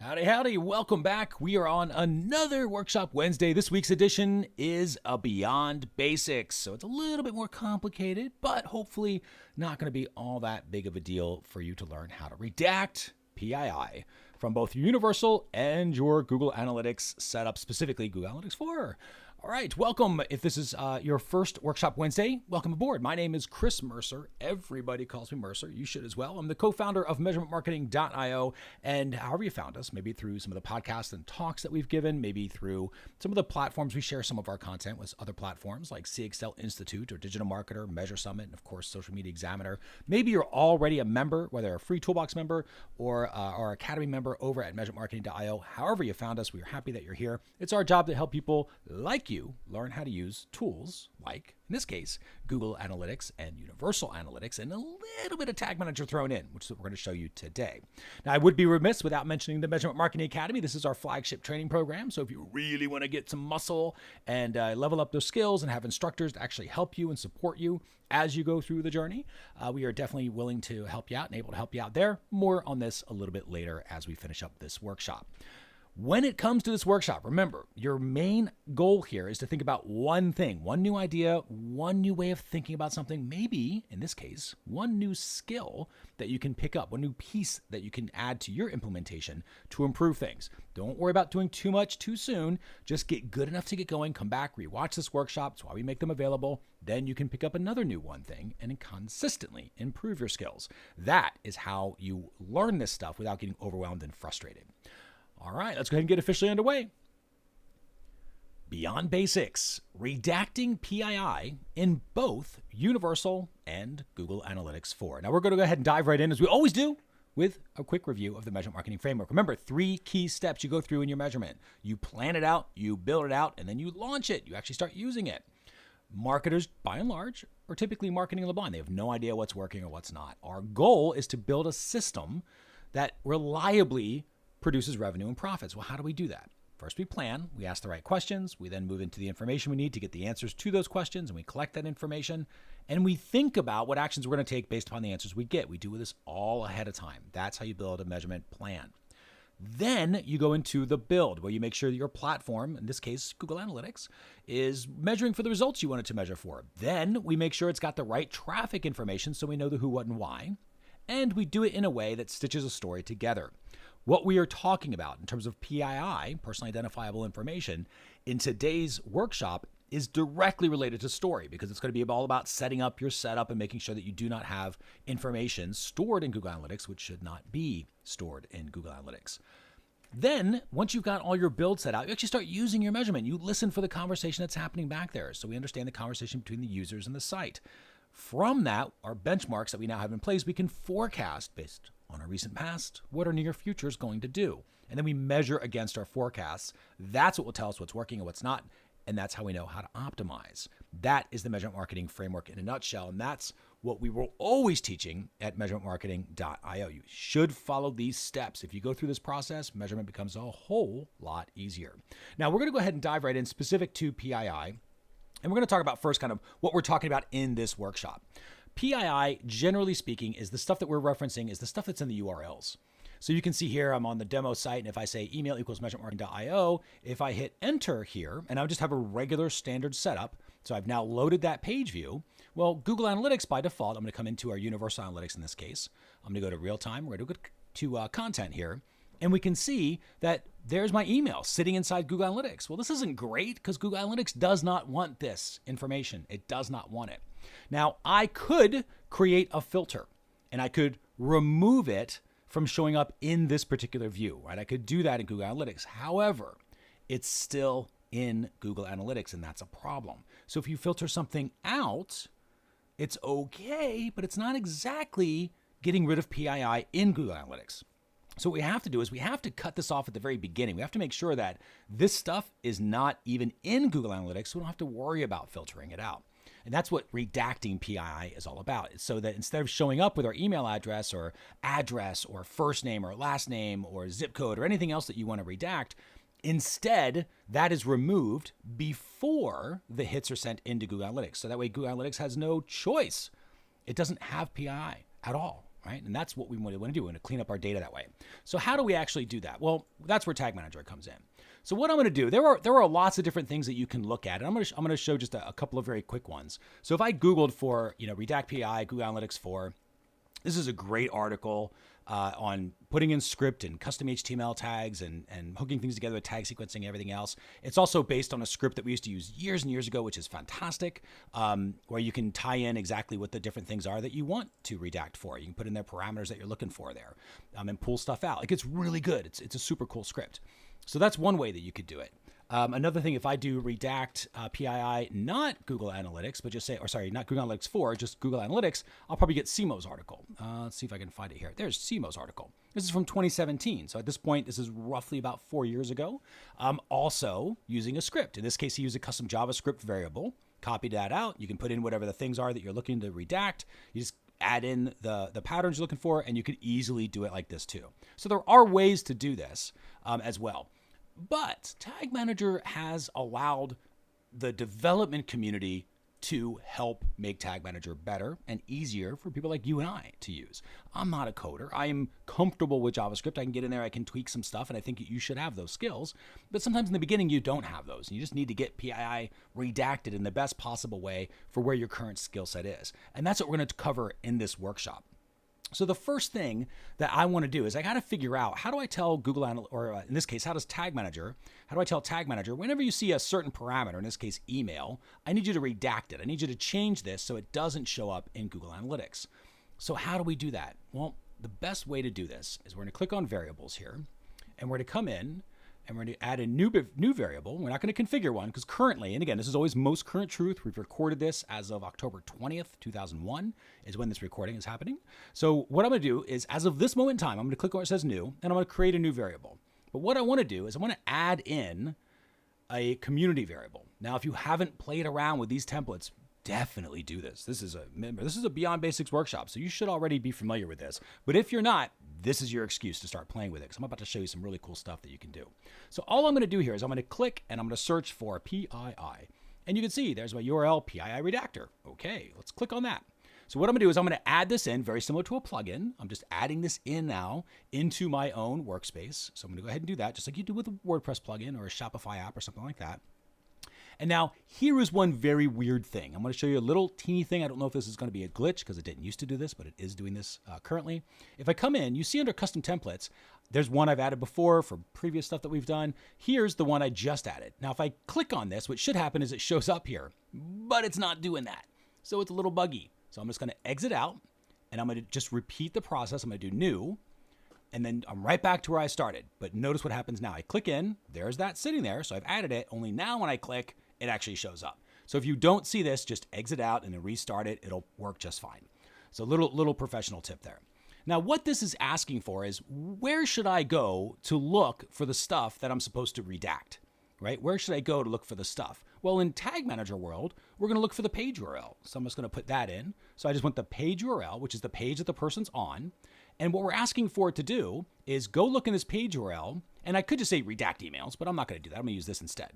Howdy, howdy. Welcome back. We are on another Workshop Wednesday. This week's edition is a Beyond Basics. So it's a little bit more complicated, but hopefully not going to be all that big of a deal for you to learn how to redact PII from both your Universal and your Google Analytics setup, specifically Google Analytics 4. All right, welcome. If this is your first Workshop Wednesday, welcome aboard. My name is Chris Mercer. Everybody calls me Mercer. You should as well. I'm the co-founder of measurementmarketing.io, and however you found us, maybe through some of the podcasts and talks that we've given, maybe through some of the platforms we share some of our content with other platforms like CXL Institute or Digital Marketer, Measure Summit, and of course, Social Media Examiner. Maybe you're already a member, whether a free Toolbox member or our Academy member over at measurementmarketing.io. However you found us, we're happy that you're here. It's our job to help people like you learn how to use tools like, in this case, Google Analytics and Universal Analytics, and a little bit of Tag Manager thrown in, which is what we're going to show you today. Now, I would be remiss without mentioning the Measurement Marketing Academy. This is our flagship training program. So if you really want to get some muscle and level up those skills and have instructors to actually help you and support you as you go through the journey, we are definitely willing to help you out and able to help you out there. More on this a little bit later as we finish up this workshop. When it comes to this workshop, remember, your main goal here is to think about one thing, one new idea, one new way of thinking about something, maybe, in this case, one new skill that you can pick up, one new piece that you can add to your implementation to improve things. Don't worry about doing too much too soon. Just get good enough to get going, come back, rewatch this workshop. That's why we make them available. Then you can pick up another new one thing and consistently improve your skills. That is how you learn this stuff without getting overwhelmed and frustrated. All right, let's go ahead and get officially underway. Beyond Basics, redacting PII in both Universal and Google Analytics 4. Now we're going to go ahead and dive right in, as we always do, with a quick review of the measurement marketing framework. Remember, 3 key steps you go through in your measurement. You plan it out, you build it out, and then you launch it. You actually start using it. Marketers, by and large, are typically marketing in the blind. They have no idea what's working or what's not. Our goal is to build a system that reliably produces revenue and profits. Well, how do we do that? First, we plan, we ask the right questions, we then move into the information we need to get the answers to those questions, and we collect that information, and we think about what actions we're going to take based upon the answers we get. We do this all ahead of time. That's how you build a measurement plan. Then you go into the build, where you make sure that your platform, in this case, Google Analytics, is measuring for the results you want it to measure for. Then we make sure it's got the right traffic information so we know the who, what, and why. And we do it in a way that stitches a story together. What we are talking about in terms of PII, personally identifiable information, in today's workshop is directly related to story, because it's going to be all about setting up your setup and making sure that you do not have information stored in Google Analytics, which should not be stored in Google Analytics. Then, once you've got all your build set out, you actually start using your measurement. You listen for the conversation that's happening back there, so we understand the conversation between the users and the site. From that, our benchmarks that we now have in place, we can forecast based on our recent past what our near future is going to do. And then we measure against our forecasts. That's what will tell us what's working and what's not. And that's how we know how to optimize. That is the measurement marketing framework in a nutshell. And that's what we were always teaching at measurementmarketing.io. You should follow these steps. If you go through this process, measurement becomes a whole lot easier. Now, we're going to go ahead and dive right in specific to PII. And we're going to talk about first kind of what we're talking about in this workshop. PII, generally speaking, is the stuff that we're referencing is the stuff that's in the URLs. So you can see here, I'm on the demo site, and if I say email equals measurementmarketing.io, if I hit enter here, and I'll just have a regular standard setup, so I've now loaded that page view. Well, Google Analytics, by default, I'm going to come into our Universal Analytics in this case. I'm going to go to real time. We're going to go to content here. And we can see that there's my email sitting inside Google Analytics. Well, this isn't great because Google Analytics does not want this information. It does not want it. Now, I could create a filter and I could remove it from showing up in this particular view, right? I could do that in Google Analytics. However, it's still in Google Analytics, and that's a problem. So if you filter something out, it's okay, but it's not exactly getting rid of PII in Google Analytics. So what we have to do is we have to cut this off at the very beginning. We have to make sure that this stuff is not even in Google Analytics, so we don't have to worry about filtering it out. And that's what redacting PII is all about. It's so that instead of showing up with our email address or first name or last name or zip code or anything else that you want to redact, instead, that is removed before the hits are sent into Google Analytics. So that way Google Analytics has no choice. It doesn't have PII at all. right? And that's what we want to do. We want to clean up our data that way. So how do we actually do that? Well, that's where Tag Manager comes in. So what I'm going to do, there are lots of different things that you can look at, and I'm going to show just a couple of very quick ones. So if I Googled for, Redact PII, Google Analytics 4, this is a great article on putting in script and custom HTML tags and hooking things together with tag sequencing and everything else. It's also based on a script that we used to use years and years ago, which is fantastic, where you can tie in exactly what the different things are that you want to redact for. You can put in their parameters that you're looking for there and pull stuff out. Like, it's really good. It's a super cool script. So that's one way that you could do it. Another thing, if I do Redact PII, not Google Analytics, but just say, not Google Analytics 4, just Google Analytics, I'll probably get CMO's article. Let's see if I can find it here. There's CMO's article. This is from 2017. So at this point, this is roughly about 4 years ago. Also using a script. In this case, he used a custom JavaScript variable. Copied that out. You can put in whatever the things are that you're looking to redact. You just add in the patterns you're looking for, and you could easily do it like this too. So there are ways to do this as well. But Tag Manager has allowed the development community to help make Tag Manager better and easier for people like you and I to use. I'm not a coder. I am comfortable with JavaScript. I can get in there, I can tweak some stuff, and I think you should have those skills. But sometimes in the beginning, you don't have those. And you just need to get PII redacted in the best possible way for where your current skill set is. And that's what we're going to cover in this workshop. So the first thing that I want to do is I got to figure out, how do I tell Google Analytics, or in this case, how do I tell Tag Manager, whenever you see a certain parameter, in this case, email, I need you to redact it. I need you to change this so it doesn't show up in Google Analytics. So how do we do that? Well, the best way to do this is we're going to click on variables here, and we're going to come in and we're going to add a new variable. We're not going to configure one because currently, and again, this is always most current truth. We've recorded this as of October 20th, 2001 is when this recording is happening. So what I'm going to do is, as of this moment in time, I'm going to click on where it says new, and I'm going to create a new variable. But what I want to do is I want to add in a community variable. Now, if you haven't played around with these templates, definitely do this. This is a Beyond Basics workshop, so you should already be familiar with this. But if you're not, this is your excuse to start playing with it, because I'm about to show you some really cool stuff that you can do. So all I'm going to do here is I'm going to click and I'm going to search for PII. And you can see there's my URL, PII Redactor. Okay, let's click on that. So what I'm going to do is I'm going to add this in, very similar to a plugin. I'm just adding this in now into my own workspace. So I'm going to go ahead and do that, just like you do with a WordPress plugin or a Shopify app or something like that. And now here is one very weird thing. I'm going to show you a little teeny thing. I don't know if this is going to be a glitch because it didn't used to do this, but it is doing this currently. If I come in, you see under custom templates, there's one I've added before for previous stuff that we've done. Here's the one I just added. Now, if I click on this, what should happen is it shows up here, but it's not doing that. So it's a little buggy. So I'm just going to exit out and I'm going to just repeat the process. I'm going to do new. And then I'm right back to where I started. But notice what happens now. I click in, there's that sitting there. So I've added it. Only now when I click, it actually shows up. So if you don't see this, just exit out and then restart it. It'll work just fine. So little professional tip there. Now, what this is asking for is, where should I go to look for the stuff that I'm supposed to redact, right? Where should I go to look for the stuff? Well, in Tag Manager world, we're going to look for the page URL. So I'm just going to put that in. So I just want the page URL, which is the page that the person's on. And what we're asking for it to do is go look in this page URL. And I could just say redact emails, but I'm not going to do that. I'm going to use this instead.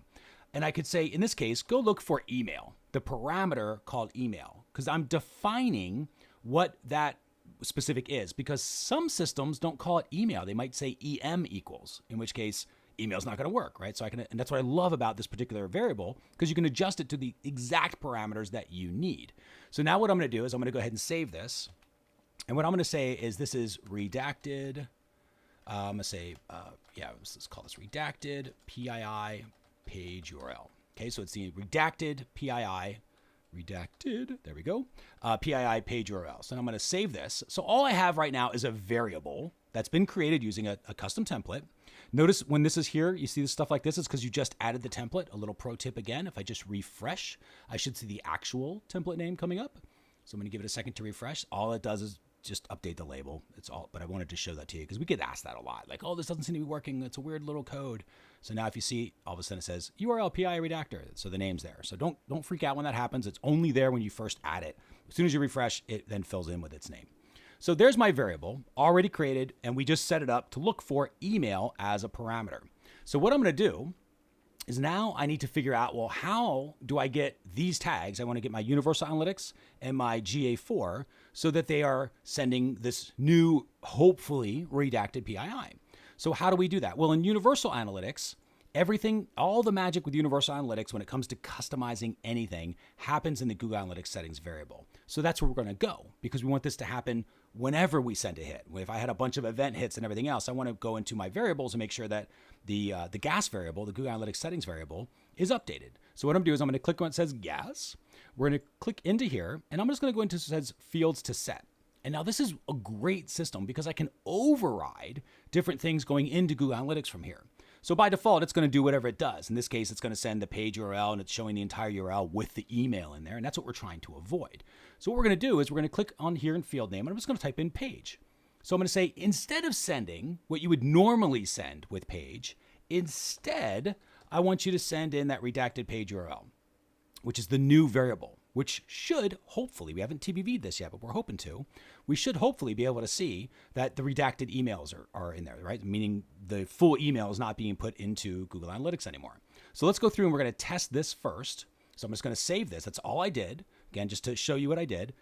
And I could say, in this case, go look for email, the parameter called email, because I'm defining what that specific is, because some systems don't call it email. They might say em equals, in which case email is not going to work, right? So and that's what I love about this particular variable, because you can adjust it to the exact parameters that you need. So now what I'm going to do is I'm going to go ahead and save this. And what I'm going to say is this is redacted. I'm going to say, let's call this redacted PII page URL. Okay, so it's the redacted PII, redacted, there we go, PII page URL. So now I'm going to save this. So all I have right now is a variable that's been created using a custom template. Notice when this is here, you see this stuff like this, it's because you just added the template. A little pro tip again, if I just refresh, I should see the actual template name coming up. So I'm going to give it a second to refresh. All it does is just update the label. It's all, but I wanted to show that to you because we get asked that a lot. Like, oh, this doesn't seem to be working. It's a weird little code. So now if you see, all of a sudden it says URL PII Redactor. So the name's there. So don't freak out when that happens. It's only there when you first add it. As soon as you refresh, it then fills in with its name. So there's my variable already created, and we just set it up to look for email as a parameter. So what I'm going to do is now I need to figure out, well, how do I get these tags? I want to get my universal analytics and my GA4 so that they are sending this new, hopefully redacted PII. So how do we do that? Well, in universal analytics, everything, all the magic with universal analytics when it comes to customizing anything happens in the Google Analytics settings variable. So that's where we're going to go because we want this to happen whenever we send a hit. If I had a bunch of event hits and everything else, I want to go into my variables and make sure that the gas variable, the Google Analytics settings variable, is updated. So what I'm going to do is I'm going to click on it says gas. We're going to click into here, and I'm just going to go into it says fields to set. And now this is a great system because I can override different things going into Google Analytics from here. So by default, it's going to do whatever it does. In this case, it's going to send the page URL, and it's showing the entire URL with the email in there, and that's what we're trying to avoid. So what we're going to do is we're going to click on here in field name, and I'm just going to type in page. So I'm going to say, instead of sending what you would normally send with page, instead, I want you to send in that redacted page URL, which is the new variable, which should hopefully, we haven't TBV'd this yet, but we're hoping to, we should hopefully be able to see that the redacted emails are in there, right? Meaning the full email is not being put into Google Analytics anymore. So let's go through and we're going to test this first. So I'm just going to save this. That's all I did. Again, just to show you what I did.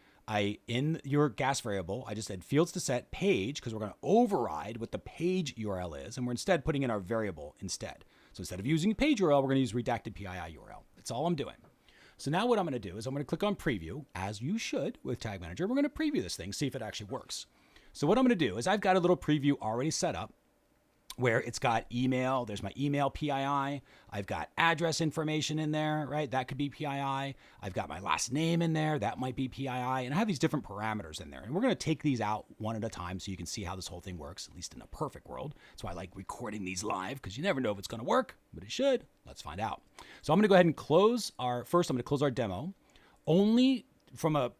In your gas variable, I just said fields to set page because we're going to override what the page URL is. And we're instead putting in our variable instead. So instead of using page URL, we're going to use redacted PII URL. That's all I'm doing. So now what I'm going to do is I'm going to click on preview, as you should with Tag Manager. We're going to preview this thing, see if it actually works. So what I'm going to do is I've got a little preview already set up where it's got email. There's my email PII. I've got address information in there, right? That could be PII. I've got my last name in there. That might be PII. And I have these different parameters in there. And we're going to take these out one at a time so you can see how this whole thing works, at least in a perfect world. That's why I like recording these live because you never know if it's going to work, but it should. Let's find out. So I'm going to go ahead and close I'm going to close our demo. Only from a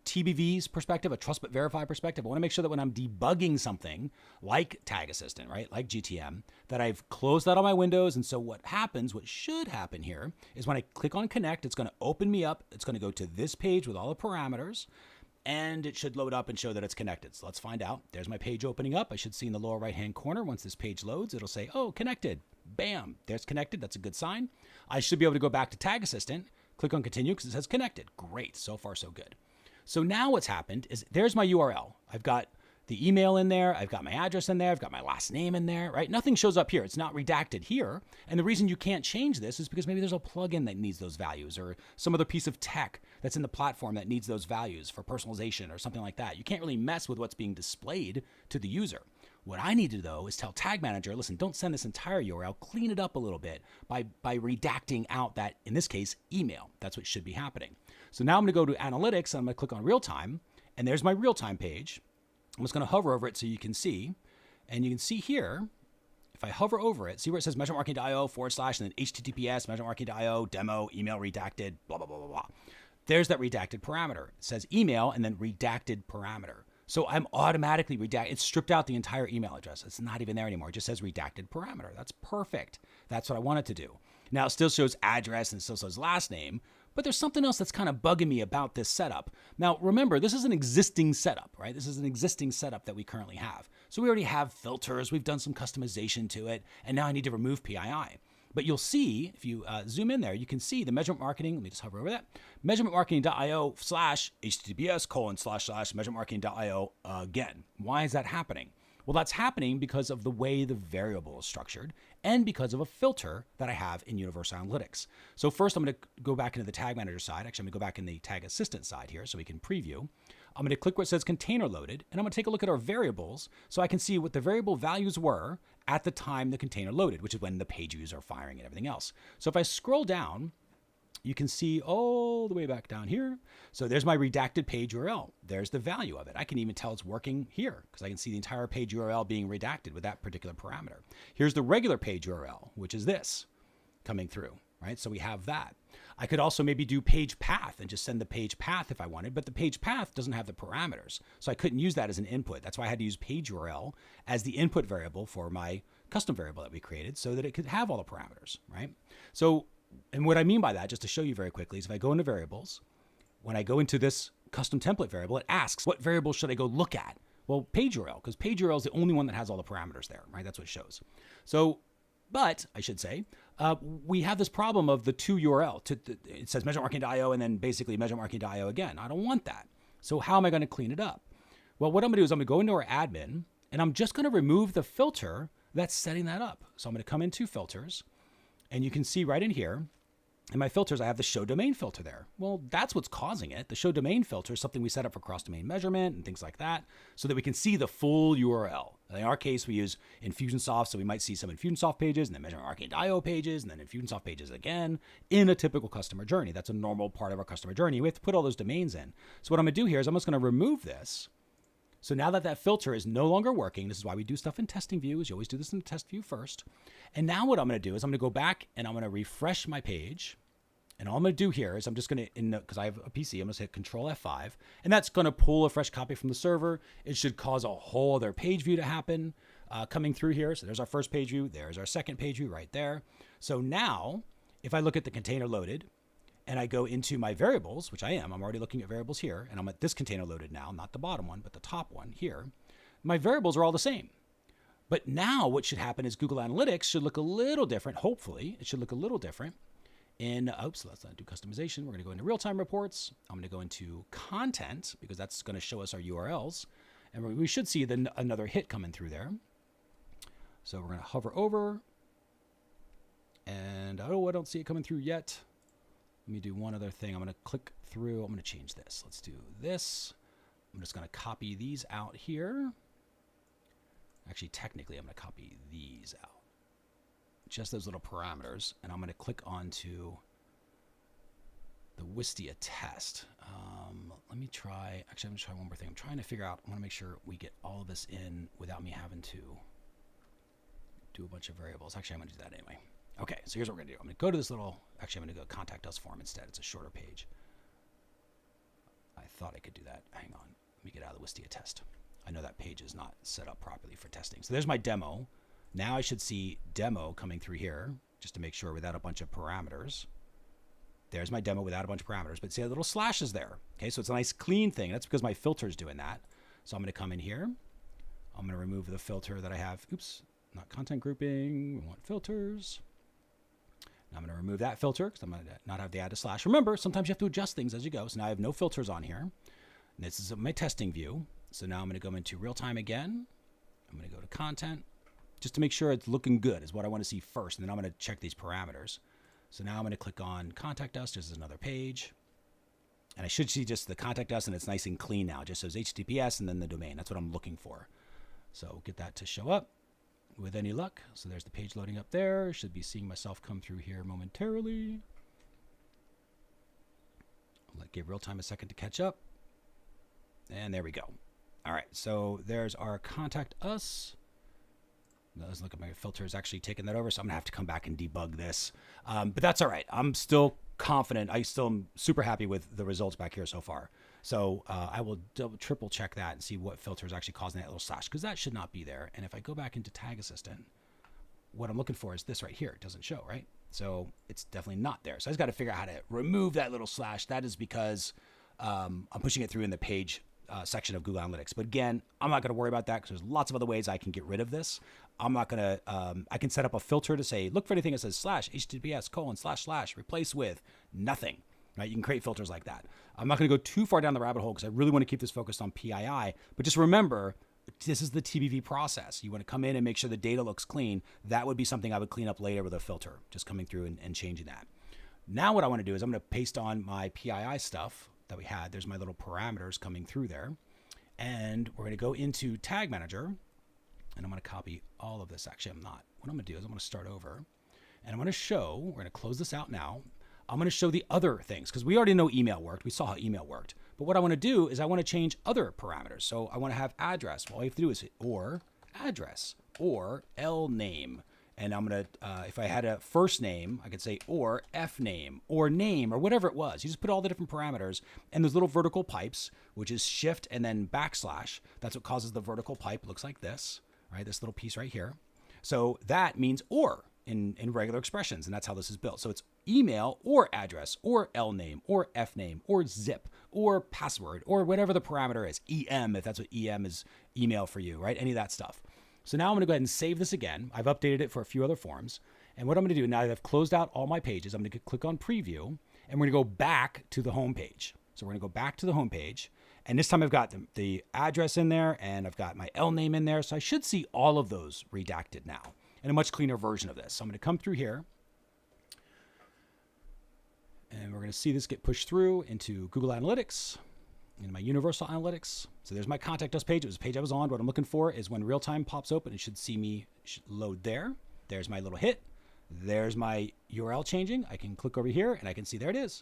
TBV's perspective, a trust but verify perspective, I want to make sure that when I'm debugging something like Tag Assistant, right, like GTM, that I've closed that on my windows. And so what should happen here is when I click on connect, it's going to open me up. It's going to go to this page with all the parameters, and it should load up and show that it's connected. So let's find out. There's my page opening up. I should see in the lower right-hand corner, once this page loads, it'll say, oh, connected. Bam, there's connected. That's a good sign. I should be able to go back to Tag Assistant, click on continue because it says connected. Great. So far, so good. So now what's happened is there's my URL. I've got the email in there. I've got my address in there. I've got my last name in there, right? Nothing shows up here. It's not redacted here. And the reason you can't change this is because maybe there's a plugin that needs those values or some other piece of tech that's in the platform that needs those values for personalization or something like that. You can't really mess with what's being displayed to the user. What I need to, though, is tell Tag Manager, listen, don't send this entire URL, clean it up a little bit by redacting out that, in this case, email. That's what should be happening. So now I'm going to go to Analytics, and I'm going to click on Real Time, and there's my Real Time page. I'm just going to hover over it so you can see, and you can see here, if I hover over it, see where it says measurement.marketing.io / and then HTTPS, measurement.marketing.io, demo, email redacted, blah, blah, blah, blah, blah. There's that redacted parameter. It says email and then redacted parameter. So I'm automatically redacted. It's stripped out the entire email address. It's not even there anymore. It just says redacted parameter. That's perfect. That's what I want it to do. Now it still shows address and it still says last name, but there's something else that's kind of bugging me about this setup. Now remember, this is an existing setup, right? This is an existing setup that we currently have. So we already have filters. We've done some customization to it, and now I need to remove PII. But you'll see, if you zoom in there, you can see the measurement marketing. Let me just hover over that. Measurementmarketing.io / HTTPS : / measurementmarketing.io again. Why is that happening? Well, that's happening because of the way the variable is structured and because of a filter that I have in Universal Analytics. So first, I'm going to go back into the Tag Manager side. Actually, I'm going to go back in the Tag Assistant side here so we can preview. I'm going to click where it says container loaded, and I'm going to take a look at our variables so I can see what the variable values were at the time the container loaded, which is when the page views are firing and everything else. So if I scroll down, you can see all the way back down here. So there's my redacted page URL. There's the value of it. I can even tell it's working here because I can see the entire page URL being redacted with that particular parameter. Here's the regular page URL, which is this coming through, right? So we have that. I could also maybe do page path and just send the page path if I wanted, but the page path doesn't have the parameters. So I couldn't use that as an input. That's why I had to use page URL as the input variable for my custom variable that we created so that it could have all the parameters, right? So, and what I mean by that, just to show you very quickly, is if I go into variables, when I go into this custom template variable, it asks, what variable should I go look at? Well, page URL, because page URL is the only one that has all the parameters there, right? That's what it shows. So, but I should say, we have this problem of the two URL. It says measurement.marketing.io and then basically measurement.marketing.io again. I don't want that. So how am I going to clean it up? Well, what I'm going to do is I'm going to go into our admin, and I'm just going to remove the filter that's setting that up. So I'm going to come into filters, and you can see right in here, in my filters, I have the show domain filter there. Well, that's what's causing it. The show domain filter is something we set up for cross-domain measurement and things like that so that we can see the full URL. In our case, we use Infusionsoft, so we might see some Infusionsoft pages and then measurement.marketing.io pages and then Infusionsoft pages again in a typical customer journey. That's a normal part of our customer journey. We have to put all those domains in. So what I'm going to do here is I'm just going to remove this. So now that that filter is no longer working, this is why we do stuff in testing view, is you always do this in the test view first. And now what I'm going to do is I'm going to go back and I'm going to refresh my page. And all I'm going to do here is I'm just going to, because I have a PC, I'm going to hit Control F5, and that's going to pull a fresh copy from the server. It should cause a whole other page view to happen coming through here. So there's our first page view. There's our second page view right there. So now if I look at the container loaded and I go into my variables, which I'm already looking at variables here, and I'm at this container loaded now, not the bottom one, but the top one here. My variables are all the same. But now what should happen is Google Analytics should look a little different. Hopefully it should look a little different. Let's not do customization. We're going to go into real-time reports. I'm going to go into content because that's going to show us our URLs. And we should see another hit coming through there. So we're going to hover over. And I don't see it coming through yet. Let me do one other thing. I'm going to click through. I'm going to change this. Let's do this. I'm just going to copy these out here. Actually, technically, I'm going to copy these out. Just those little parameters, and I'm going to click onto the Wistia test. Let me try, actually I'm going to try one more thing. I'm trying to figure out, I want to make sure we get all of this in without me having to do a bunch of variables. Actually, I'm going to do that anyway. Okay, so here's what we're going to do. I'm going to go to this little, actually I'm going to go contact us form instead. It's a shorter page. I thought I could do that. Hang on, let me get out of the Wistia test. I know that page is not set up properly for testing. So there's my demo. Now I should see demo coming through here just to make sure without a bunch of parameters. There's my demo without a bunch of parameters, but see the little slashes there. Okay, so it's a nice clean thing. That's because my filter is doing that. So I'm going to come in here. I'm going to remove the filter that I have. Oops, not content grouping. We want filters. Now I'm going to remove that filter because I'm going to not have the add a slash. Remember, sometimes you have to adjust things as you go. So now I have no filters on here. And this is my testing view. So now I'm going to go into real time again. I'm going to go to content. Just to make sure it's looking good is what I want to see first. And then I'm going to check these parameters. So now I'm going to click on contact us. This is another page. And I should see just the contact us and it's nice and clean now. It just says HTTPS and then the domain. That's what I'm looking for. So get that to show up with any luck. So there's the page loading up there. Should be seeing myself come through here momentarily. I'll give real time a second to catch up. And there we go. All right. So there's our contact us. Let's look at my filters actually taking that over. So I'm going to have to come back and debug this. But that's all right. I'm still confident. I still am super happy with the results back here so far. So I will triple check that and see what filter is actually causing that little slash because that should not be there. And if I go back into Tag Assistant, what I'm looking for is this right here. It doesn't show, right? So it's definitely not there. So I just got to figure out how to remove that little slash. That is because I'm pushing it through in the page section of Google Analytics. But again, I'm not going to worry about that because there's lots of other ways I can get rid of this. I'm not going to, I can set up a filter to say, look for anything that says slash https:// replace with nothing, right? You can create filters like that. I'm not going to go too far down the rabbit hole because I really want to keep this focused on PII, but just remember, this is the TBV process. You want to come in and make sure the data looks clean. That would be something I would clean up later with a filter, just coming through and changing that. Now what I want to do is I'm going to paste on my PII stuff that we had. There's my little parameters coming through there. And we're going to go into Tag Manager. And I'm going to copy all of this. Actually, I'm not. What I'm going to do is I'm going to start over. And I'm going to show, we're going to close this out now. I'm going to show the other things because we already know email worked. We saw how email worked. But what I want to do is I want to change other parameters. So I want to have address. Well, all you have to do is hit or address or L name. And I'm going to, if I had a first name, I could say or F name or name or whatever it was. You just put all the different parameters and those little vertical pipes, which is shift and then backslash. That's what causes the vertical pipe. Looks like this, right? This little piece right here. So that means or in regular expressions. And that's how this is built. So it's email or address or L name or F name or zip or password or whatever the parameter is. EM, if that's what EM is, email for you, right? Any of that stuff. So now I'm going to go ahead and save this again. I've updated it for a few other forms. And what I'm going to do now that I've closed out all my pages, I'm going to click on preview, and we're going to go back to the home page. So we're going to go back to the home page. And this time I've got the address in there, and I've got my L name in there. So I should see all of those redacted now in a much cleaner version of this. So I'm going to come through here, and we're going to see this get pushed through into Google Analytics, in my Universal Analytics. So there's my Contact Us page. It was a page I was on. What I'm looking for is when real-time pops open, it should see me load there. There's my little hit. There's my URL changing. I can click over here, and I can see there it is.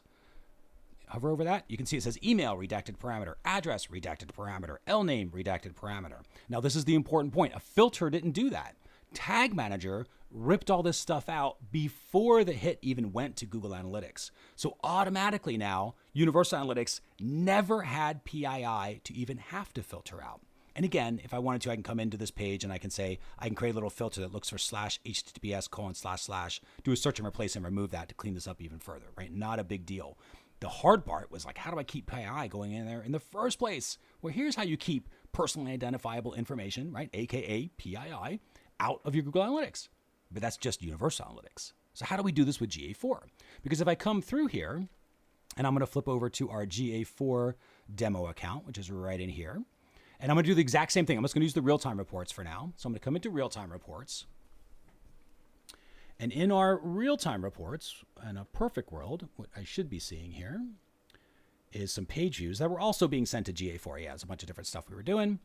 Hover over that. You can see it says email, redacted parameter, address, redacted parameter, L name, redacted parameter. Now, this is the important point. A filter didn't do that. Tag Manager ripped all this stuff out before the hit even went to Google Analytics. So automatically now, Universal Analytics never had PII to even have to filter out. And again, if I wanted to, I can come into this page and I can say, I can create a little filter that looks for /https:// do a search and replace and remove that to clean this up even further, right? Not a big deal. The hard part was like, how do I keep PII going in there in the first place? Well, here's how you keep personally identifiable information, right? AKA PII, out of your Google Analytics. But that's just Universal Analytics. So how do we do this with GA4? Because if I come through here, and I'm going to flip over to our GA4 demo account, which is right in here, and I'm going to do the exact same thing. I'm just going to use the real-time reports for now. So I'm going to come into real-time reports. And in our real-time reports, in a perfect world, what I should be seeing here is some page views that were also being sent to GA4. Yeah, it's a bunch of different stuff we were doing.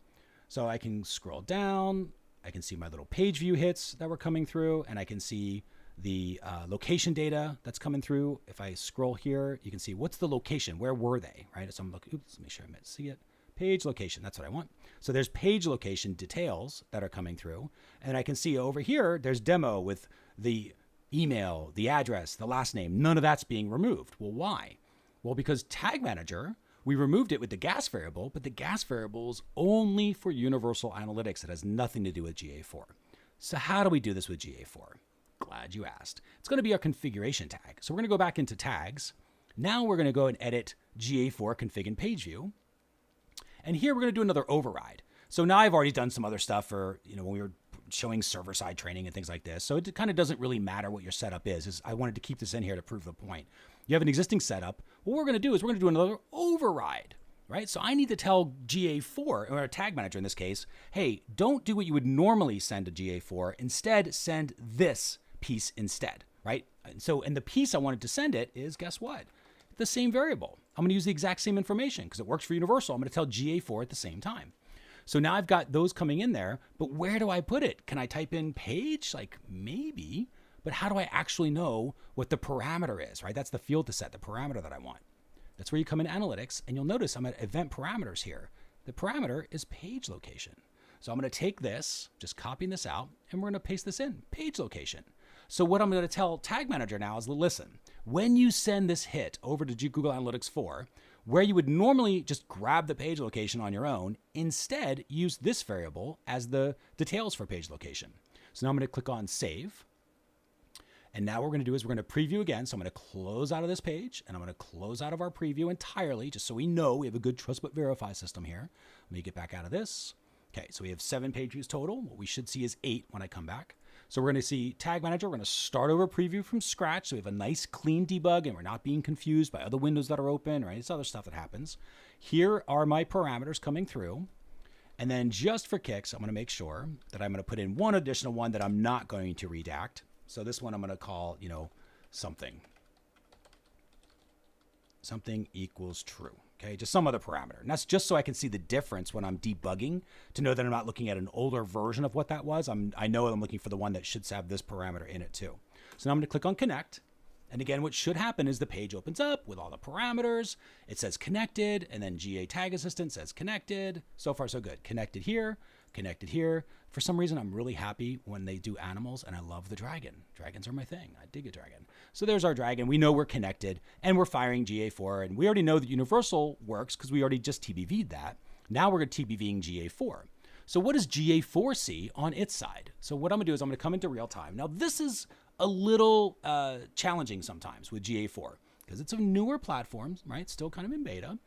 So I can scroll down. I can see my little page view hits that were coming through, and I can see the location data that's coming through. If I scroll here, you can see what's the location. Where were they, right? So I'm looking, oops, let me make sure I see it. Page location, that's what I want. So there's page location details that are coming through. And I can see over here, there's demo with the email, the address, the last name. None of that's being removed. Well, why? Well, because Tag Manager, we removed it with the gas variable, but the gas variable is only for Universal Analytics. It has nothing to do with GA4. So how do we do this with GA4? Glad you asked. It's going to be our configuration tag. So we're going to go back into tags. Now we're going to go and edit GA4 config and page view. And here we're going to do another override. So now I've already done some other stuff for, when we were showing server-side training and things like this. So it kind of doesn't really matter what your setup is. I wanted to keep this in here to prove the point. You have an existing setup. What we're going to do is we're going to do another override, right? So I need to tell GA4, or a Tag Manager in this case, hey, don't do what you would normally send to GA4. Instead, send this piece instead, right? And the piece I wanted to send it is, guess what? The same variable. I'm going to use the exact same information because it works for Universal. I'm going to tell GA4 at the same time. So now I've got those coming in there, but where do I put it? Can I type in page? Like maybe, but how do I actually know what the parameter is, right? That's the field to set, the parameter that I want. That's where you come in Analytics, and you'll notice I'm at event parameters here. The parameter is page location. So I'm going to take this, just copying this out, and we're going to paste this in, page location. So what I'm going to tell Tag Manager now is, listen, when you send this hit over to Google Analytics 4, where you would normally just grab the page location on your own, instead use this variable as the details for page location. So now I'm going to click on Save. And now what we're going to do is we're going to preview again. So I'm going to close out of this page, and I'm going to close out of our preview entirely, just so we know we have a good trust but verify system here. Let me get back out of this. Okay, so we have 7 page views total. What we should see is 8 when I come back. So we're going to see Tag Manager. We're going to start over preview from scratch. So we have a nice clean debug, and we're not being confused by other windows that are open, right? It's other stuff that happens. Here are my parameters coming through. And then just for kicks, I'm going to make sure that I'm going to put in one additional one that I'm not going to redact. So this one I'm going to call, something. Something equals true. Okay, just some other parameter. And that's just so I can see the difference when I'm debugging to know that I'm not looking at an older version of what that was. I know I'm looking for the one that should have this parameter in it too. So now I'm going to click on connect. And again, what should happen is the page opens up with all the parameters. It says connected, and then GA Tag Assistant says connected. So far, so good. Connected here, connected here. For some reason, I'm really happy when they do animals, and I love the dragon. Dragons are my thing. I dig a dragon. So there's our dragon. We know we're connected, and we're firing GA4, and we already know that Universal works because we already just TBV'd that. Now we're TBVing GA4. So what does GA4 see on its side? So what I'm going to do is I'm going to come into real time. Now, this is a little challenging sometimes with GA4 because it's a newer platform, right? Still kind of in beta.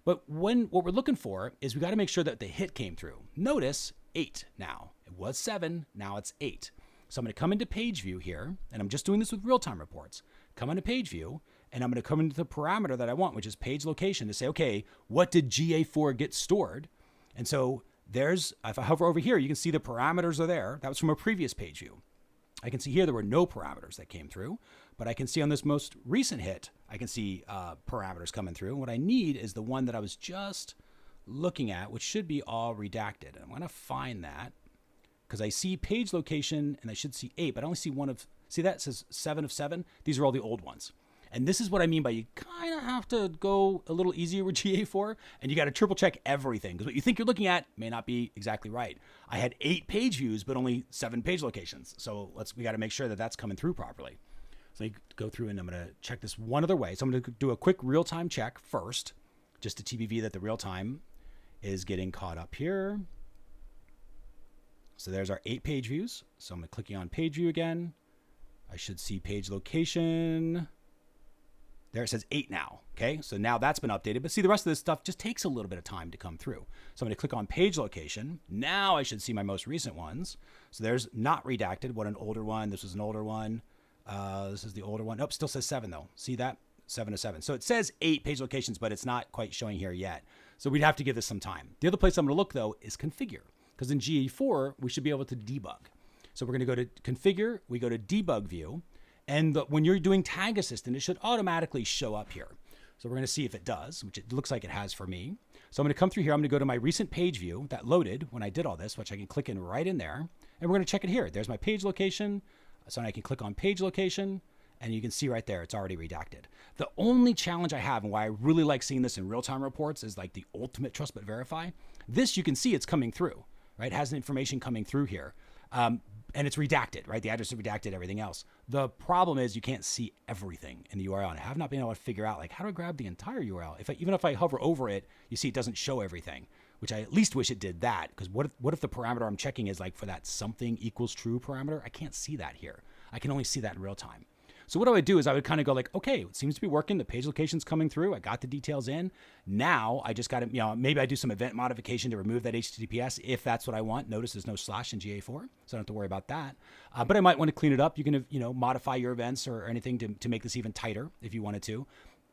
But what we're looking for is we got to make sure that the hit came through. Notice 8 now. It was 7, now it's 8. So I'm going to come into page view here, and I'm just doing this with real-time reports. Come into page view, and I'm going to come into the parameter that I want, which is page location, to say, okay, what did GA4 get stored? And so there's, if I hover over here, you can see the parameters are there. That was from a previous page view. I can see here there were no parameters that came through, but I can see on this most recent hit, I can see parameters coming through. And what I need is the one that I was just looking at, which should be all redacted. And I'm going to find that because I see page location and I should see 8, but I only see one of, see that it says 7 of 7. These are all the old ones. And this is what I mean by you kind of have to go a little easier with GA4 and you got to triple check everything because what you think you're looking at may not be exactly right. I had 8 page views, but only 7 page locations. So we got to make sure that that's coming through properly. So you go through and I'm going to check this one other way. So I'm going to do a quick real-time check first, just to TBV that the real-time is getting caught up here. So there's our 8 page views. So I'm clicking on page view again. I should see page location. There it says 8 now. Okay, so now that's been updated. But see, the rest of this stuff just takes a little bit of time to come through. So I'm going to click on page location. Now I should see my most recent ones. So there's not redacted. What an older one. This was an older one. This is the older one. Nope, still says 7 though. See that? 7 of 7. So it says 8 page locations, but it's not quite showing here yet. So we'd have to give this some time. The other place I'm going to look though is configure, because in GA4 we should be able to debug. So we're going to go to configure. We go to debug view. And when you're doing Tag Assistant, it should automatically show up here. So we're going to see if it does, which it looks like it has for me. So I'm going to come through here. I'm going to go to my recent page view that loaded when I did all this, which I can click in right in there. And we're going to check it here. There's my page location. So I can click on page location and you can see right there, it's already redacted. The only challenge I have and why I really like seeing this in real-time reports is like the ultimate trust but verify. This, you can see it's coming through, right? It has information coming through here. And it's redacted, right? The address is redacted, everything else. The problem is you can't see everything in the URL. And I have not been able to figure out like how to grab the entire URL. Even if I hover over it, you see it doesn't show everything, which I at least wish it did that. Because what if the parameter I'm checking is like for that something equals true parameter? I can't see that here. I can only see that in real time. So what I would do is I would kind of go like, okay, it seems to be working. The page location's coming through. I got the details in. Now I just got to, maybe I do some event modification to remove that HTTPS if that's what I want. Notice there's no slash in GA4, so I don't have to worry about that. But I might want to clean it up. You can, modify your events or anything to make this even tighter if you wanted to.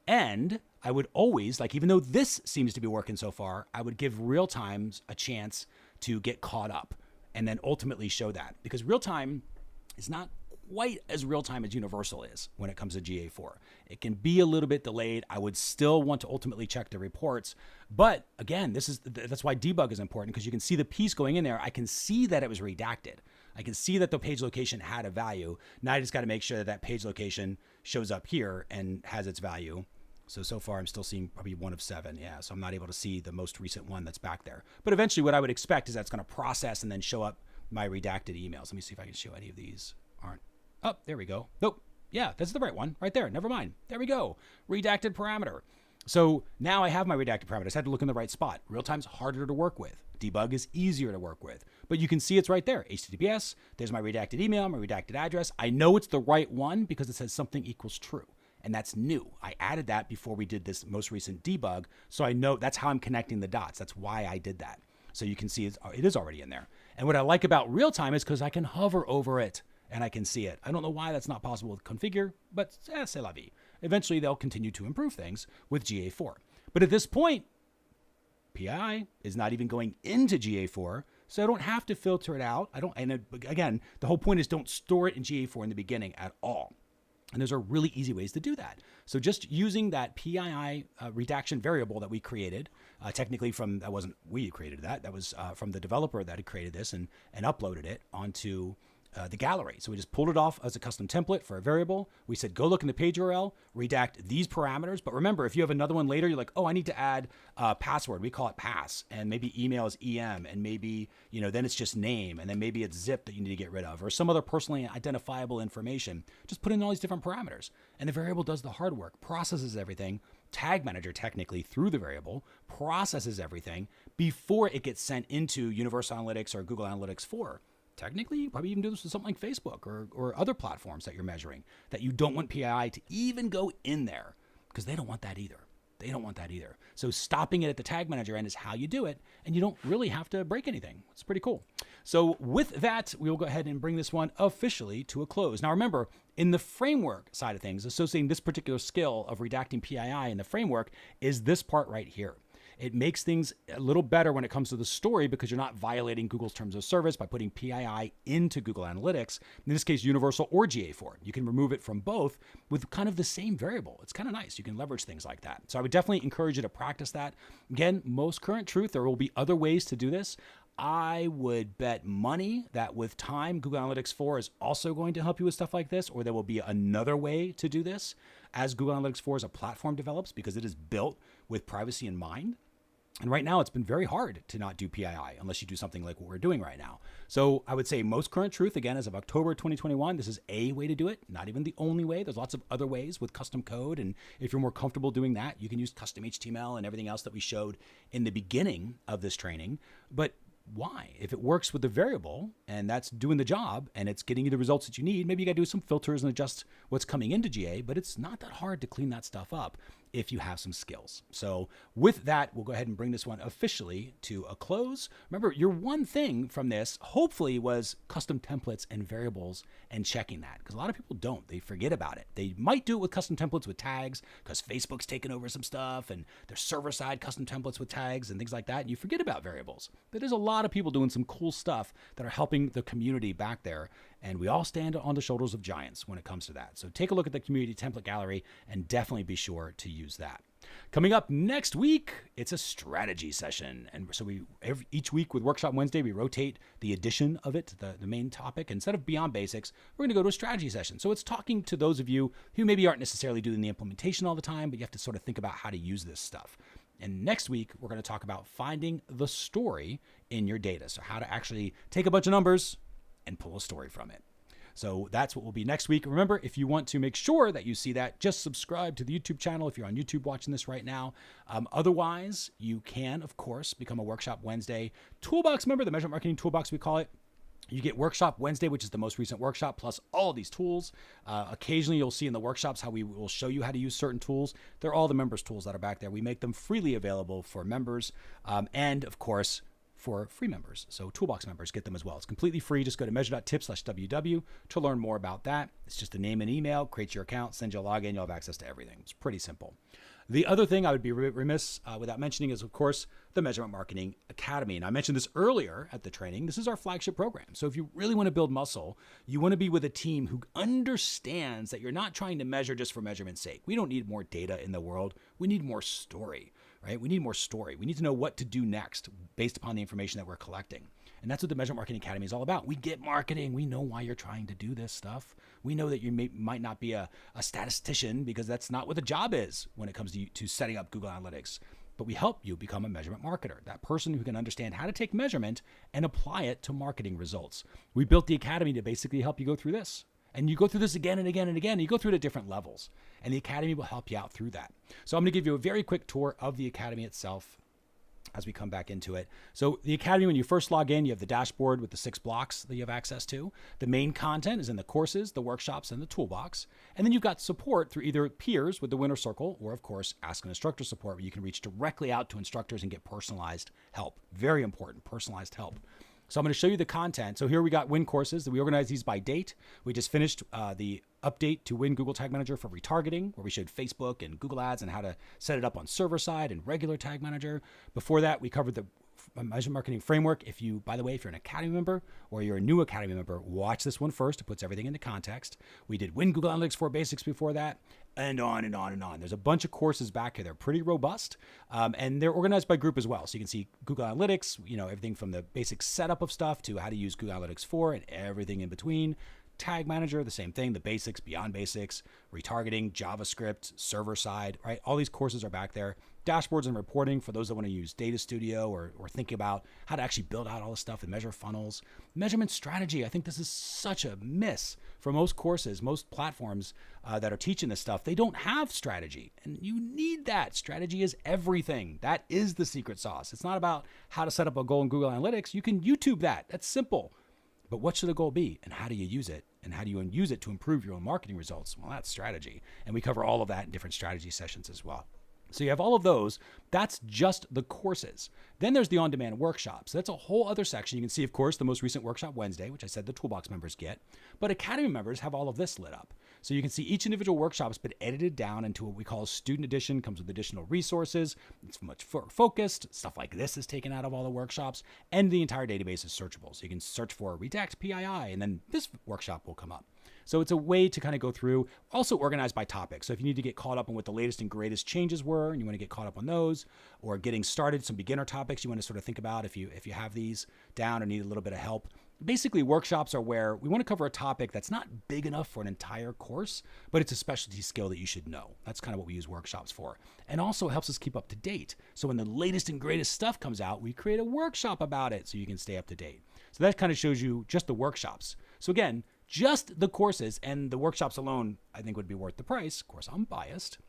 And I would always, like, even though this seems to be working so far, I would give real times a chance to get caught up and then ultimately show that, because real time is not quite as real-time as universal is when it comes to GA4. It can be a little bit delayed. I would still want to ultimately check the reports. But again, that's why debug is important, because you can see the piece going in there. I can see that it was redacted. I can see that the page location had a value. Now I just got to make sure that that page location shows up here and has its value. So far I'm still seeing probably 1 of 7. Yeah, so I'm not able to see the most recent one that's back there. But eventually what I would expect is that's going to process and then show up my redacted emails. Let me see if I can show any of these aren't. Oh, there we go. Nope. Yeah, that's the right one right there. Never mind. There we go. Redacted parameter. So now I have my redacted parameters. I had to look in the right spot. Real time's harder to work with. Debug is easier to work with. But you can see it's right there. HTTPS. There's my redacted email, my redacted address. I know it's the right one because it says something equals true. And that's new. I added that before we did this most recent debug. So I know that's how I'm connecting the dots. That's why I did that. So you can see it is already in there. And what I like about real time is because I can hover over it and I can see it. I don't know why that's not possible with configure, but c'est la vie. Eventually, they'll continue to improve things with GA4. But at this point, PII is not even going into GA4, so I don't have to filter it out. And again, the whole point is don't store it in GA4 in the beginning at all. And those are really easy ways to do that. So just using that PII redaction variable that we created, technically that wasn't we who created that was from the developer that had created this and uploaded it onto the gallery. So we just pulled it off as a custom template for a variable. We said, go look in the page URL, redact these parameters. But remember, if you have another one later, you're like, oh, I need to add a password. We call it pass. And maybe email is EM. And maybe, then it's just name. And then maybe it's zip that you need to get rid of, or some other personally identifiable information. Just put in all these different parameters. And the variable does the hard work, processes everything. Tag Manager technically through the variable processes everything before it gets sent into Universal Analytics or Google Analytics 4. Technically, you probably even do this with something like Facebook or other platforms that you're measuring, that you don't want PII to even go in there because they don't want that either. They don't want that either. So stopping it at the Tag Manager end is how you do it, and you don't really have to break anything. It's pretty cool. So with that, we will go ahead and bring this one officially to a close. Now remember, in the framework side of things, associating this particular skill of redacting PII in the framework is this part right here. It makes things a little better when it comes to the story because you're not violating Google's terms of service by putting PII into Google Analytics, in this case, Universal or GA4. You can remove it from both with kind of the same variable. It's kind of nice. You can leverage things like that. So I would definitely encourage you to practice that. Again, most current truth, there will be other ways to do this. I would bet money that with time, Google Analytics 4 is also going to help you with stuff like this, or there will be another way to do this as Google Analytics 4 as a platform develops because it is built with privacy in mind. And right now, it's been very hard to not do PII unless you do something like what we're doing right now. So I would say most current truth, again, as of October 2021, this is a way to do it, not even the only way. There's lots of other ways with custom code. And if you're more comfortable doing that, you can use custom HTML and everything else that we showed in the beginning of this training. But why? If it works with the variable and that's doing the job and it's getting you the results that you need, maybe you got to do some filters and adjust what's coming into GA, but it's not that hard to clean that stuff up if you have some skills. So with that, we'll go ahead and bring this one officially to a close. Remember, your one thing from this hopefully was custom templates and variables and checking that, because a lot of people don't. They forget about it. They might do it with custom templates with tags because Facebook's taken over some stuff and there's server-side custom templates with tags and things like that, and you forget about variables. But there's a lot of people doing some cool stuff that are helping the community back there, and we all stand on the shoulders of giants when it comes to that. So take a look at the community template gallery and definitely be sure to use that. Coming up next week, it's a strategy session. And so each week with Workshop Wednesday, we rotate the addition of it, the main topic. Instead of Beyond Basics, we're going to go to a strategy session. So it's talking to those of you who maybe aren't necessarily doing the implementation all the time, but you have to sort of think about how to use this stuff. And next week, we're going to talk about finding the story in your data. So how to actually take a bunch of numbers and pull a story from it. So that's what will be next week. Remember, if you want to make sure that you see that, just subscribe to the YouTube channel if you're on YouTube watching this right now. Otherwise, you can, of course, become a Workshop Wednesday toolbox member, the Measurement Marketing Toolbox we call it. You get Workshop Wednesday, which is the most recent workshop, plus all these tools. Occasionally, you'll see in the workshops how we will show you how to use certain tools. They're all the members' tools that are back there. We make them freely available for members and, of course, for free members. So Toolbox members get them as well. It's completely free. Just go to measure.tips/WW to learn more about that. It's just a name and email, create your account, send you a login. You'll have access to everything. It's pretty simple. The other thing I would be remiss without mentioning is, of course, the Measurement Marketing Academy. And I mentioned this earlier at the training. This is our flagship program. So if you really want to build muscle, you want to be with a team who understands that you're not trying to measure just for measurement's sake. We don't need more data in the world. We need more story, right? We need more story. We need to know what to do next based upon the information that we're collecting. And that's what the Measurement Marketing Academy is all about. We get marketing. We know why you're trying to do this stuff. We know that you might not be a statistician because that's not what the job is when it comes to setting up Google Analytics. But we help you become a measurement marketer, that person who can understand how to take measurement and apply it to marketing results. We built the Academy to basically help you go through this. And you go through this again and again and again. And you go through it at different levels. And the Academy will help you out through that. So I'm going to give you a very quick tour of the Academy itself as we come back into it. So the Academy, when you first log in, you have the dashboard with the 6 blocks that you have access to. The main content is in the courses, the workshops, and the toolbox. And then you've got support through either peers with the winner circle or, of course, Ask an Instructor support, where you can reach directly out to instructors and get personalized help. Very important, personalized help. So I'm going to show you the content. So here we got Win courses. We organize these by date. We just finished the update to Win Google Tag Manager for retargeting, where we showed Facebook and Google Ads and how to set it up on server side and regular Tag Manager. Before that, we covered the Measurement Marketing Framework. If you're an Academy member or you're a new Academy member, watch this one first. It puts everything into context. We did Win Google Analytics 4 Basics before that, and on and on and on. There's a bunch of courses back here. They're pretty robust, and they're organized by group as well. So you can see Google Analytics, everything from the basic setup of stuff to how to use Google Analytics 4 and everything in between. Tag Manager, the same thing, the basics, beyond basics, retargeting, JavaScript, server side, right? All these courses are back there. Dashboards and reporting for those that want to use Data Studio or think about how to actually build out all this stuff and measure funnels. Measurement strategy, I think this is such a miss for most courses, most platforms that are teaching this stuff. They don't have strategy, and you need that. Strategy is everything. That is the secret sauce. It's not about how to set up a goal in Google Analytics. You can YouTube that. That's simple. But what should the goal be, and how do you use it, and how do you use it to improve your own marketing results? Well, that's strategy, and we cover all of that in different strategy sessions as well. So you have all of those. That's just the courses. Then there's the on-demand workshops. That's a whole other section. You can see, of course, the most recent workshop Wednesday, which I said the Toolbox members get. But Academy members have all of this lit up. So you can see each individual workshop has been edited down into what we call a student edition, comes with additional resources. It's much focused. Stuff like this is taken out of all the workshops. And the entire database is searchable. So you can search for Redact PII, and then this workshop will come up. So it's a way to kind of go through, also organized by topic. So if you need to get caught up on what the latest and greatest changes were, and you want to get caught up on those, or getting started, some beginner topics you want to sort of think about if you have these down or need a little bit of help. Basically, workshops are where we want to cover a topic that's not big enough for an entire course, but it's a specialty skill that you should know. That's kind of what we use workshops for. And also helps us keep up to date. So when the latest and greatest stuff comes out, we create a workshop about it so you can stay up to date. So that kind of shows you just the workshops. So again, just the courses and the workshops alone, I think would be worth the price. Of course, I'm biased,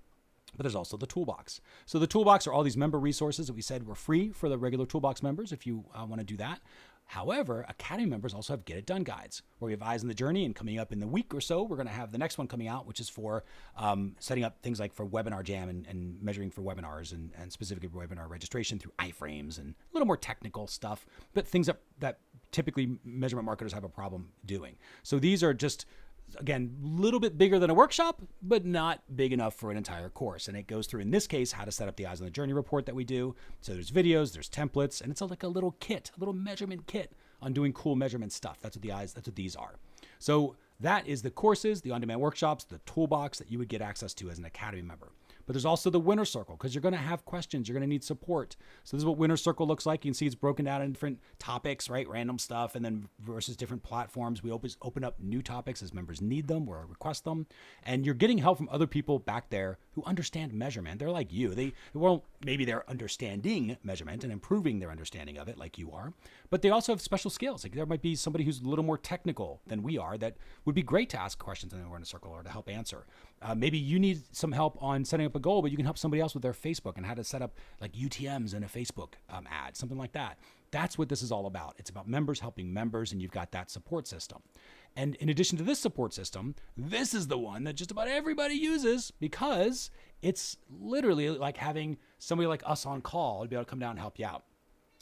but there's also the Toolbox. So the Toolbox are all these member resources that we said were free for the regular Toolbox members if you want to do that. However, Academy members also have Get It Done guides, where we have Eyes on the Journey, and coming up in the week or so, we're going to have the next one coming out, which is for setting up things like for Webinar Jam and measuring for webinars and specifically webinar registration through iframes and a little more technical stuff, but things that typically measurement marketers have a problem doing. So these are just, again, a little bit bigger than a workshop, but not big enough for an entire course. And it goes through, in this case, how to set up the Eyes on the Journey report that we do. So there's videos, there's templates, and it's like a little kit, a little measurement kit on doing cool measurement stuff. That's what these are. So that is the courses, the on-demand workshops, the Toolbox that you would get access to as an Academy member. But there's also the Winner Circle, because you're going to have questions. You're going to need support. So this is what Winner Circle looks like. You can see it's broken down in different topics, right? Random stuff, and then versus different platforms. We always open up new topics as members need them or request them. And you're getting help from other people back there who understand measurement. They're like you. Maybe they're understanding measurement and improving their understanding of it like you are. But they also have special skills. Like there might be somebody who's a little more technical than we are that would be great to ask questions in the Winner Circle or to help answer. Maybe you need some help on setting up a goal, but you can help somebody else with their Facebook and how to set up like UTMs in a Facebook ad, something like that. That's what this is all about. It's about members helping members, and you've got that support system. And in addition to this support system, this is the one that just about everybody uses because it's literally like having somebody like us on call to be able to come down and help you out.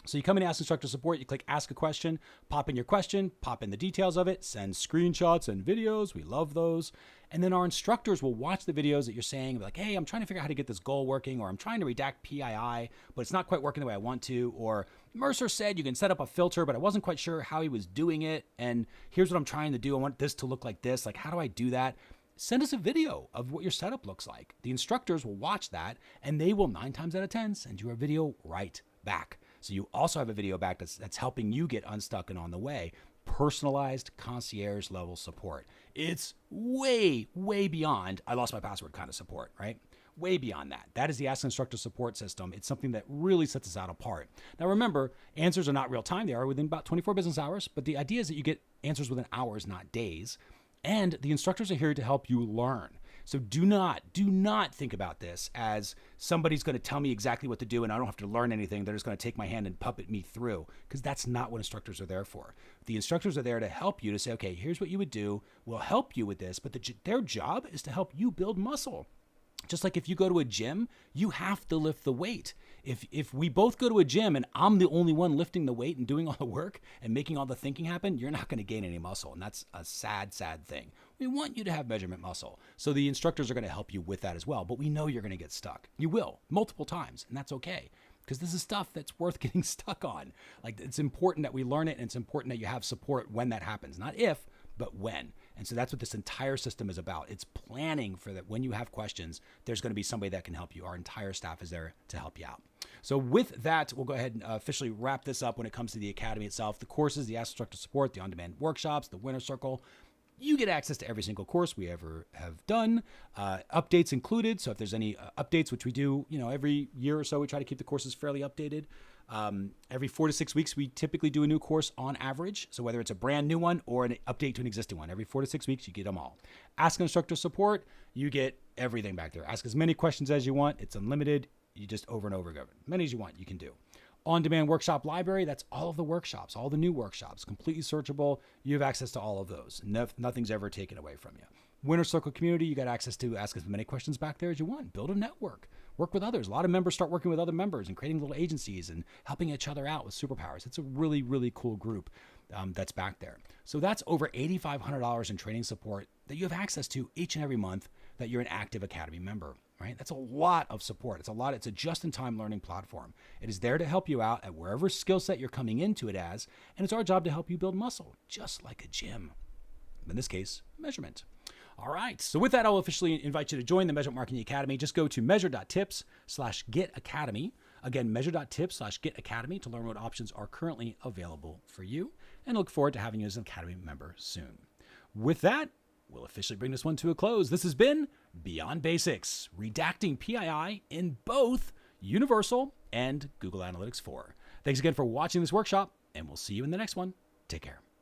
So you come in and ask instructor support, you click ask a question, pop in your question, pop in the details of it, send screenshots and videos. We love those. And then our instructors will watch the videos that you're saying, like, hey, I'm trying to figure out how to get this goal working, or I'm trying to redact PII, but it's not quite working the way I want to, or Mercer said you can set up a filter, but I wasn't quite sure how he was doing it. And here's what I'm trying to do. I want this to look like this. Like, how do I do that? Send us a video of what your setup looks like. The instructors will watch that, and they will 9 times out of 10 send you a video right back. So you also have a video back that's helping you get unstuck and on the way. Personalized concierge level support. It's way, way beyond I lost my password kind of support, right? Way beyond that. That is the Ask Instructor support system. It's something that really sets us out apart. Now remember, answers are not real time. They are within about 24 business hours, but the idea is that you get answers within hours, not days. And the instructors are here to help you learn. So do not think about this as somebody's going to tell me exactly what to do and I don't have to learn anything. They're just going to take my hand and puppet me through, because that's not what instructors are there for. The instructors are there to help you, to say, okay, here's what you would do. We'll help you with this, but their job is to help you build muscle. Just like if you go to a gym, you have to lift the weight. If we both go to a gym and I'm the only one lifting the weight and doing all the work and making all the thinking happen, you're not going to gain any muscle. And that's a sad, sad thing. We want you to have measurement muscle. So the instructors are going to help you with that as well. But we know you're going to get stuck. You will, multiple times, and that's okay. Because this is stuff that's worth getting stuck on. Like, it's important that we learn it, and it's important that you have support when that happens. Not if, but when. And so that's what this entire system is about. It's planning for that. When you have questions, there's going to be somebody that can help you. Our entire staff is there to help you out. So with that, we'll go ahead and officially wrap this up when it comes to the Academy itself. The courses, the Ask Instructor support, the on-demand workshops, the Winner Circle. You get access to every single course we ever have done, updates included. So if there's any updates, which we do, every year or so, we try to keep the courses fairly updated. Every 4 to 6 weeks, we typically do a new course on average. So whether it's a brand new one or an update to an existing one, every 4 to 6 weeks, you get them all. Ask Instructor support, you get everything back there. Ask as many questions as you want. It's unlimited. You just over and over again. Many as you want, you can do. On-demand workshop library, that's all of the workshops, all the new workshops, completely searchable. You have access to all of those. Nothing's ever taken away from you. Winner Circle community, you got access to ask as many questions back there as you want. Build a network. work with others. A lot of members start working with other members and creating little agencies and helping each other out with superpowers. It's a really, really cool group that's back there. So that's over $8,500 in training support that you have access to each and every month that you're an active Academy member, right? That's a lot of support. It's a just-in-time learning platform. It is there to help you out at wherever skill set you're coming into it as, and it's our job to help you build muscle, just like a gym. In this case, measurement. All right. So with that, I'll officially invite you to join the Measurement Marketing Academy. Just go to measure.tips/getacademy. Again, measure.tips/getacademy to learn what options are currently available for you. And look forward to having you as an Academy member soon. With that, we'll officially bring this one to a close. This has been Beyond Basics, redacting PII in both Universal and Google Analytics 4. Thanks again for watching this workshop, and we'll see you in the next one. Take care.